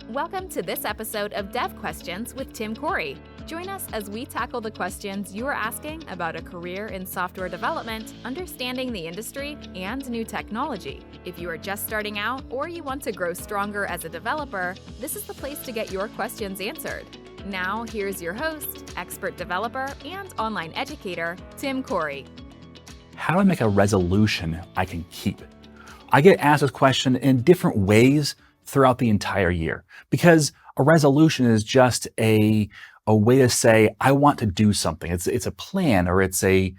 Welcome to this episode of Dev Questions with Tim Corey. Join us as we tackle the questions you are asking about a career in software development, understanding the industry, and new technology. If you are just starting out or you want to grow stronger as a developer, this is the place to get your questions answered. Now, here's your host, expert developer, and online educator, Tim Corey. How do I make a resolution I can keep? I get asked this question in different ways throughout the entire year, because a resolution is just a way to say, I want to do something. It's a plan, or it's a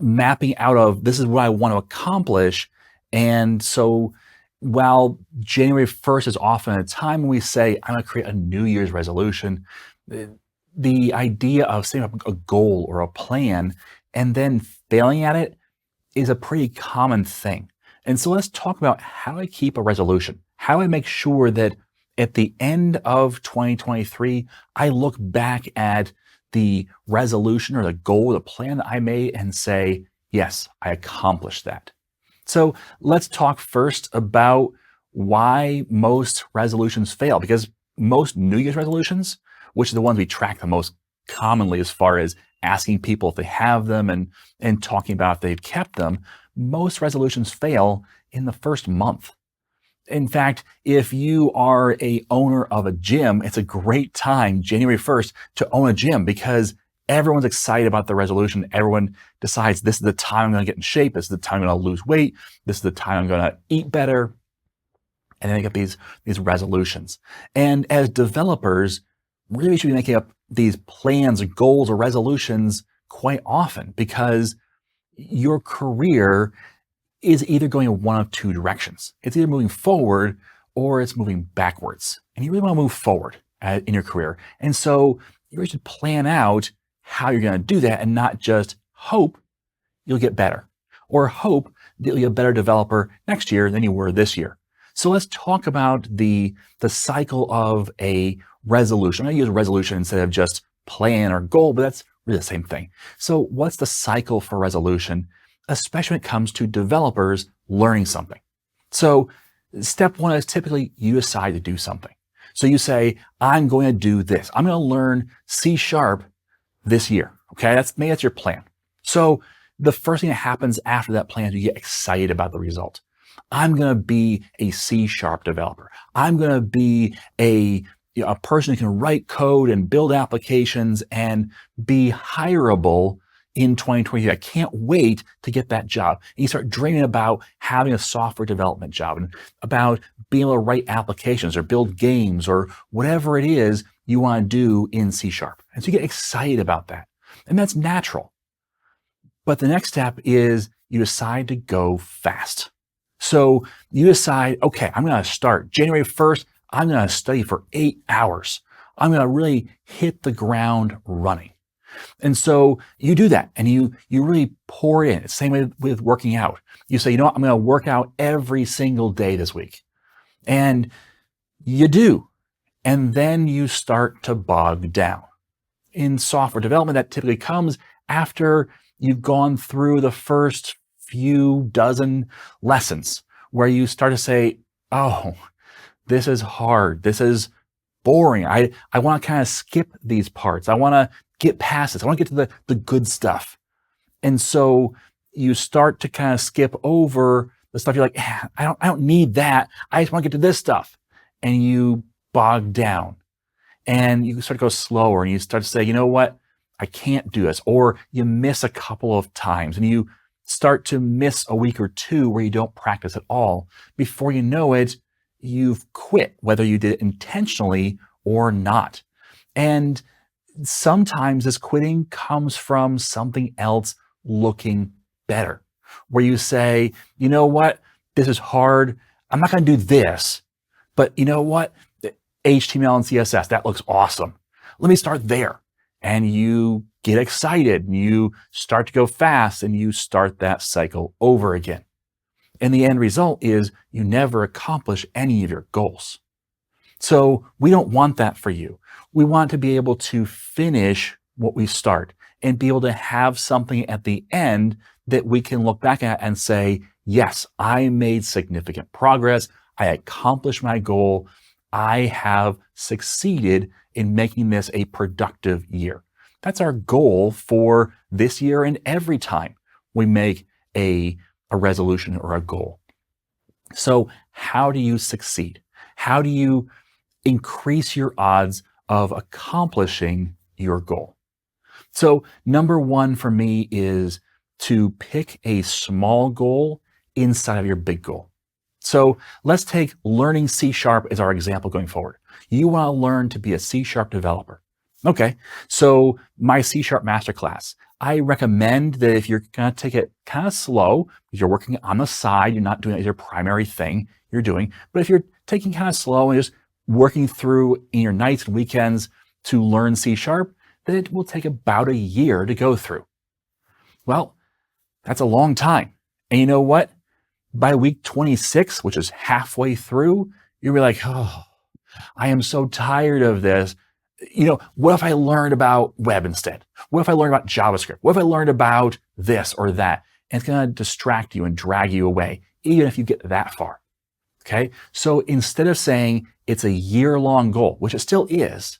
mapping out of, this is what I want to accomplish. And so while January 1st is often a time when we say, I'm going to create a New Year's resolution, the idea of setting up a goal or a plan and then failing at it is a pretty common thing. And so let's talk about how I keep a resolution. How do I make sure that at the end of 2023, I look back at the resolution or the goal, the plan that I made and say, yes, I accomplished that. So let's talk first about why most resolutions fail, because most New Year's resolutions, which are the ones we track the most commonly as far as asking people if they have them and talking about if they've kept them, most resolutions fail in the first month. In fact, if you are a owner of a gym, it's a great time, January 1st, to own a gym, because everyone's excited about the resolution. Everyone decides this is the time I'm going to get in shape. This is the time I'm going to lose weight. This is the time I'm going to eat better. And then they get these resolutions. And as developers, really we should be making up these plans or goals or resolutions quite often, because your career is either going in one of two directions. It's either moving forward or it's moving backwards. And you really want to move forward in your career. And so you really should plan out how you're going to do that and not just hope you'll get better or hope that you'll be a better developer next year than you were this year. So let's talk about the cycle of a resolution. I'm going to use resolution instead of just plan or goal, but that's really the same thing. So what's the cycle for resolution, especially when it comes to developers learning something? So step one is typically you decide to do something. So you say, I'm going to do this. I'm going to learn C# this year. Okay, maybe that's your plan. So the first thing that happens after that plan is you get excited about the result. I'm going to be a C# developer. I'm going to be a person who can write code and build applications and be hireable in 2023. I can't wait to get that job. And you start dreaming about having a software development job and about being able to write applications or build games or whatever it is you want to do in C#. And so you get excited about that. And that's natural. But the next step is you decide to go fast. So you decide, okay, I'm going to start January 1st. I'm going to study for 8 hours. I'm going to really hit the ground running. And so you do that and you really pour in. It's the same way with working out. You say, you know what, I'm going to work out every single day this week. And you do. And then you start to bog down. In software development, that typically comes after you've gone through the first few dozen lessons where you start to say, oh, this is hard. This is boring. I want to kind of skip these parts. I want to get past this. I want to get to the good stuff. And so you start to kind of skip over the stuff you're like, I don't need that. I just want to get to this stuff. And you bog down and you start to go slower and you start to say, you know what? I can't do this. Or you miss a couple of times and you start to miss a week or two where you don't practice at all. Before you know it, you've quit, whether you did it intentionally or not. And sometimes this quitting comes from something else looking better, where you say, you know what, this is hard. I'm not going to do this, but you know what, the HTML and CSS, that looks awesome. Let me start there. And you get excited and you start to go fast and you start that cycle over again. And the end result is you never accomplish any of your goals. So we don't want that for you. We want to be able to finish what we start and be able to have something at the end that we can look back at and say, yes, I made significant progress. I accomplished my goal. I have succeeded in making this a productive year. That's our goal for this year and every time we make a resolution or a goal. So how do you succeed? How do you increase your odds of accomplishing your goal? So number one for me is to pick a small goal inside of your big goal. So let's take learning C# as our example going forward. You want to learn to be a C# developer. Okay, so my C# masterclass, I recommend that if you're going to take it kind of slow, because you're working on the side, you're not doing it as your primary thing you're doing, but if you're taking kind of slow and just working through in your nights and weekends to learn C#, then it will take about a year to go through. Well, that's a long time. And you know what? By week 26, which is halfway through, you'll be like, oh, I am so tired of this. What if I learned about web instead? What if I learned about JavaScript? What if I learned about this or that? And it's going to distract you and drag you away, even if you get that far. Okay. So instead of saying it's a year-long goal, which it still is,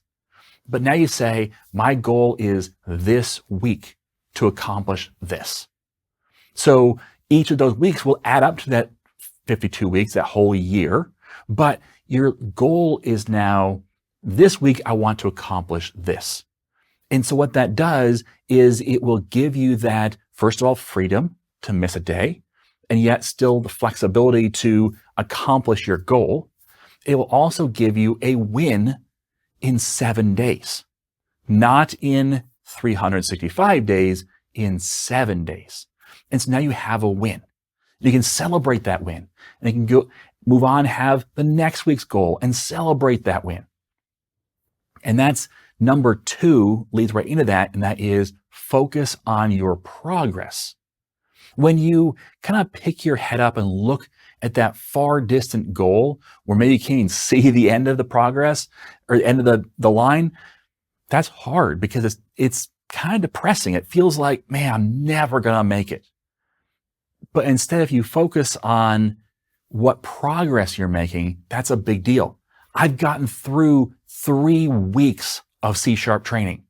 but now you say, my goal is this week to accomplish this. So each of those weeks will add up to that 52 weeks, that whole year. But your goal is now, this week, I want to accomplish this. And so what that does is it will give you that, first of all, freedom to miss a day, and yet still the flexibility to accomplish your goal. It will also give you a win in 7 days, not in 365 days, in 7 days. And so now you have a win. You can celebrate that win, and you can move on, have the next week's goal and celebrate that win. And that's number 2, leads right into that, and that is focus on your progress. When you kind of pick your head up and look at that far distant goal where maybe you can't even see the end of the progress or the end of the line, that's hard because it's kind of depressing. It feels like, man, I'm never going to make it. But instead, if you focus on what progress you're making, that's a big deal. I've gotten through 3 weeks of C# training.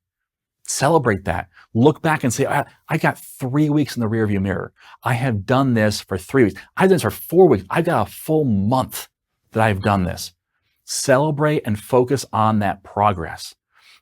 Celebrate that. Look back and say, I got 3 weeks in the rearview mirror. I have done this for 3 weeks. I've done this for 4 weeks. I've got a full month that I've done this. Celebrate and focus on that progress.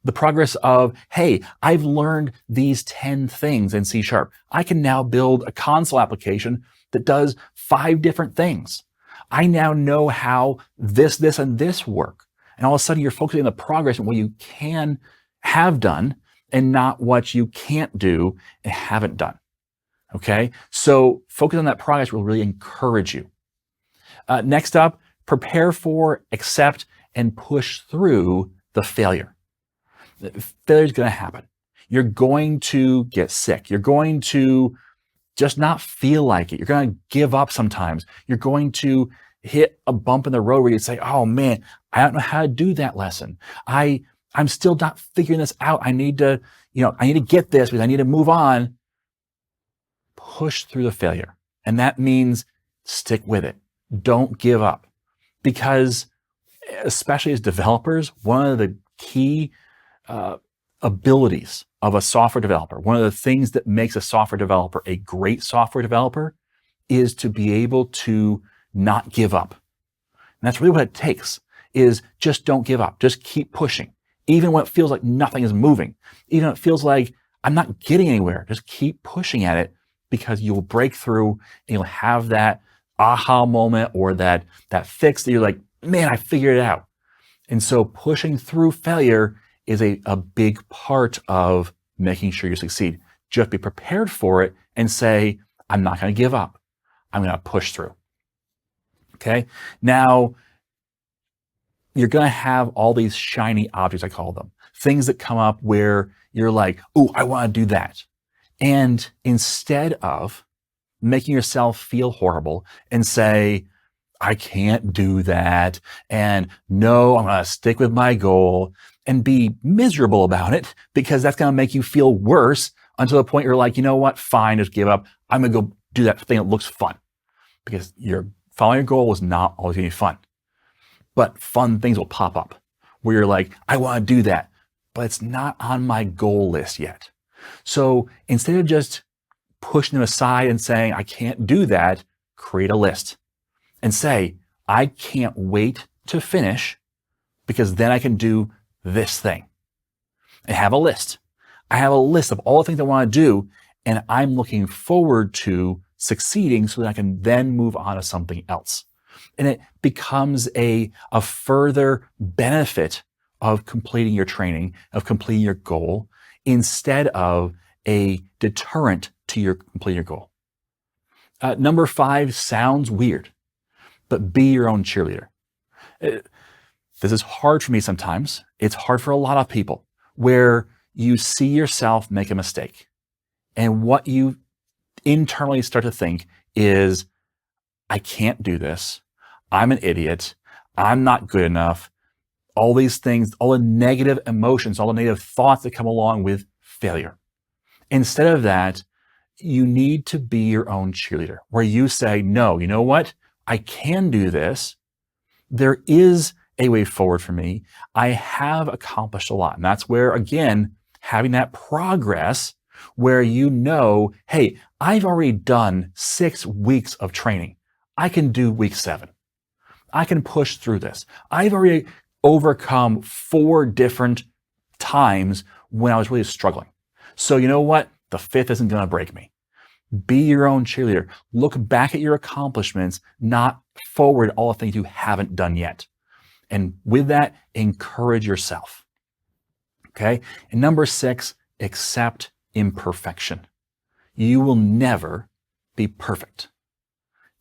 The progress of, hey, I've learned these 10 things in C#. I can now build a console application that does 5 different things. I now know how this, and this work. And all of a sudden you're focusing on the progress and what you can have done and not what you can't do and haven't done. Okay? So focus on that progress will really encourage you. Next up, prepare for, accept, and push through the failure. Failure is going to happen. You're going to get sick. You're going to just not feel like it. You're going to give up sometimes. You're going to hit a bump in the road where you say, oh man, I don't know how to do that lesson. I'm still not figuring this out. I need to get this because I need to move on. Push through the failure. And that means stick with it. Don't give up. Because especially as developers, one of the key abilities of a software developer, one of the things that makes a software developer a great software developer is to be able to not give up. And that's really what it takes, is just don't give up. Just keep pushing. Even when it feels like nothing is moving, even when it feels like I'm not getting anywhere, just keep pushing at it because you'll break through and you'll have that aha moment or that fix that you're like, man, I figured it out. And so pushing through failure is a big part of making sure you succeed. Just be prepared for it and say, I'm not going to give up. I'm going to push through. Okay. Now, you're going to have all these shiny objects, I call them, things that come up where you're like, oh, I want to do that. And instead of making yourself feel horrible and say, I can't do that, and no, I'm going to stick with my goal, and be miserable about it because that's going to make you feel worse until the point you're like, you know what, fine, just give up. I'm going to go do that thing that looks fun because you're Following your goal is not always going to be fun, but fun things will pop up where you're like, I want to do that, but it's not on my goal list yet. So instead of just pushing them aside and saying, I can't do that, create a list and say, I can't wait to finish because then I can do this thing. And have a list. I have a list of all the things I want to do, and I'm looking forward to succeeding so that I can then move on to something else. And it becomes a further benefit of completing your training, of completing your goal, instead of a deterrent to your completing your goal. Number 5 sounds weird, but be your own cheerleader. This is hard for me sometimes. It's hard for a lot of people where you see yourself make a mistake. And what you internally start to think is, I can't do this. I'm an idiot. I'm not good enough. All these things, all the negative emotions, all the negative thoughts that come along with failure. Instead of that, you need to be your own cheerleader, where you say, no, you know what? I can do this. There is a way forward for me. I have accomplished a lot. And that's where, again, having that progress where you know, hey, I've already done 6 weeks of training. I can do week 7. I can push through this. I've already overcome 4 different times when I was really struggling. So you know what? The 5th isn't going to break me. Be your own cheerleader. Look back at your accomplishments, not forward all the things you haven't done yet. And with that, encourage yourself. Okay? And number 6, accept imperfection. You will never be perfect.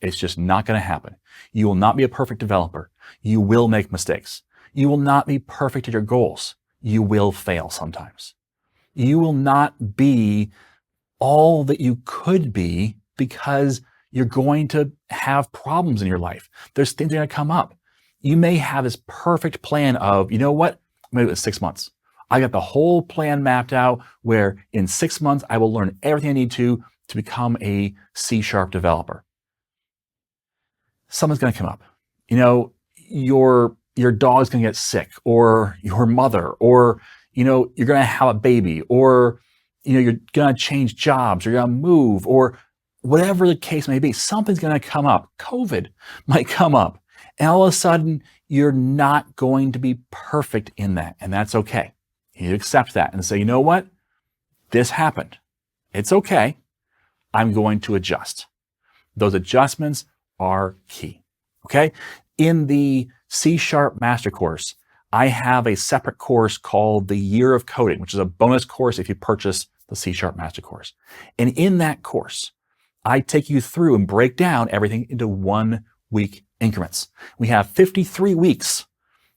It's just not going to happen. You will not be a perfect developer. You will make mistakes. You will not be perfect at your goals. You will fail sometimes. You will not be all that you could be because you're going to have problems in your life. There's things that are going to come up. You may have this perfect plan of, you know what, maybe it's 6 months. I got the whole plan mapped out where in 6 months, I will learn everything I need to become a C# developer. Something's going to come up. You know, your dog's going to get sick, or your mother, or, you know, you're going to have a baby, or, you know, you're going to change jobs, or you're going to move, or whatever the case may be. Something's going to come up. COVID might come up. And all of a sudden, you're not going to be perfect in that. And that's okay. You accept that and say, you know what? This happened. It's okay. I'm going to adjust. Those adjustments are key. Okay? In the C# Master Course, I have a separate course called the Year of Coding, which is a bonus course if you purchase the C# Master Course. And in that course, I take you through and break down everything into 1-week increments. We have 53 weeks.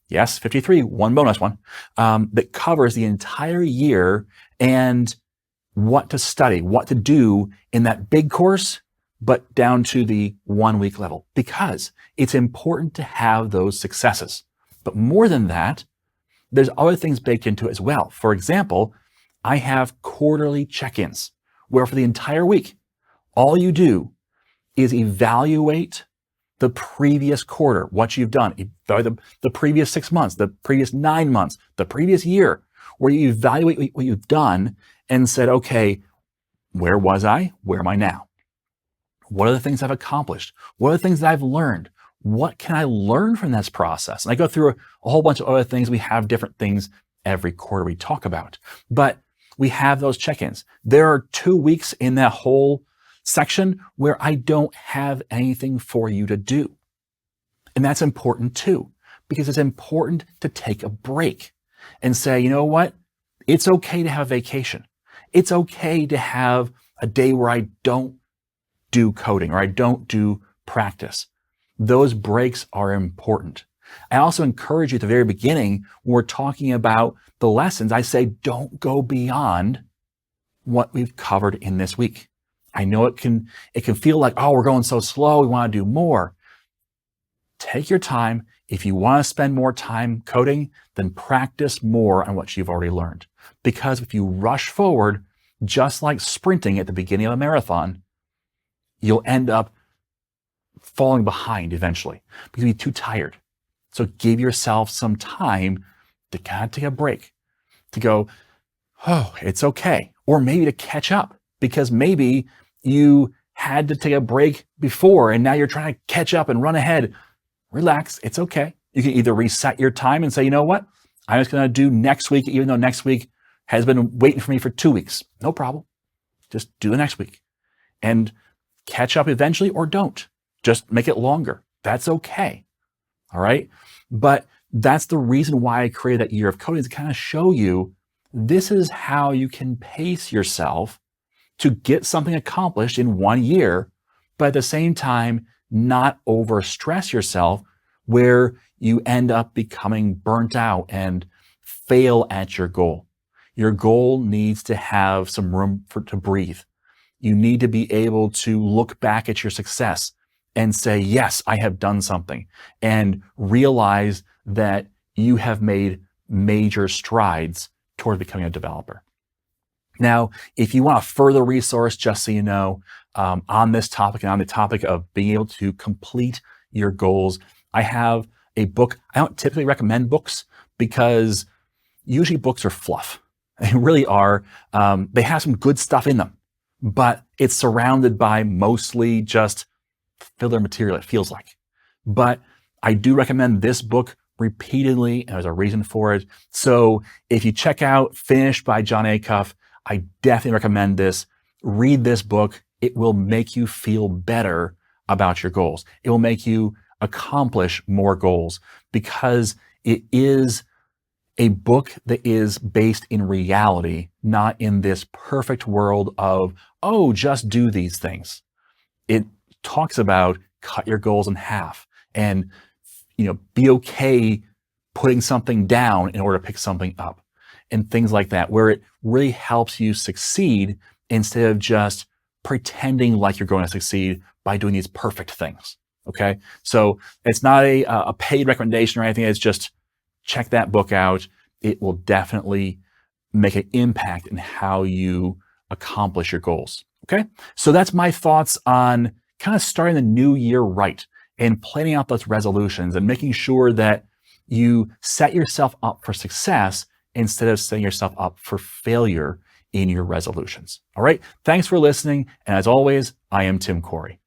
Yes, 53, one bonus one, that covers the entire year and what to study, what to do in that big course, but down to the 1-week level, because it's important to have those successes. But more than that, there's other things baked into it as well. For example, I have quarterly check-ins where for the entire week, all you do is evaluate the previous quarter, what you've done, the previous 6 months, the previous 9 months, the previous year, where you evaluate what you've done and said, okay, where was I? Where am I now? What are the things I've accomplished? What are the things that I've learned? What can I learn from this process? And I go through a whole bunch of other things. We have different things every quarter we talk about, but we have those check-ins. There are 2 weeks in that whole section where I don't have anything for you to do. And that's important too, because it's important to take a break and say, you know what? It's okay to have a vacation. It's okay to have a day where I don't do coding or I don't do practice. Those breaks are important. I also encourage you at the very beginning, when we're talking about the lessons, I say, don't go beyond what we've covered in this week. I know it can feel like, oh, we're going so slow. We want to do more. Take your time. If you want to spend more time coding, then practice more on what you've already learned. Because if you rush forward, just like sprinting at the beginning of a marathon, you'll end up falling behind eventually because you'll be too tired. So give yourself some time to kind of take a break, to go, oh, it's okay. Or maybe to catch up because maybe you had to take a break before and now you're trying to catch up and run ahead. Relax, it's okay. You can either reset your time and say, you know what? I'm just going to do next week, even though next week has been waiting for me for 2 weeks. No problem. Just do the next week and catch up eventually, or don't. Just make it longer. That's okay. All right. But that's the reason why I created that year of coding, is to kind of show you this is how you can pace yourself to get something accomplished in 1 year, but at the same time, not overstress yourself where you end up becoming burnt out and fail at your goal. Your goal needs to have some room to breathe. You need to be able to look back at your success and say, yes, I have done something, and realize that you have made major strides toward becoming a developer. Now, if you want a further resource, just so you know, on this topic and on the topic of being able to complete your goals, I have a book. I don't typically recommend books because usually books are fluff. They really are. They have some good stuff in them, but it's surrounded by mostly just filler material, it feels like. But I do recommend this book repeatedly, and there's a reason for it. So if you check out Finished by Jon Acuff, I definitely recommend this. Read this book. It will make you feel better about your goals. It will make you accomplish more goals because it is a book that is based in reality, not in this perfect world of, oh, just do these things. It talks about cut your goals in half and, be okay putting something down in order to pick something up and things like that, where it really helps you succeed instead of just pretending like you're going to succeed by doing these perfect things. Okay. So it's not a paid recommendation or anything. It's just check that book out. It will definitely make an impact in how you accomplish your goals. Okay. So that's my thoughts on kind of starting the new year right and planning out those resolutions and making sure that you set yourself up for success instead of setting yourself up for failure in your resolutions. All right. Thanks for listening. And as always, I am Tim Corey.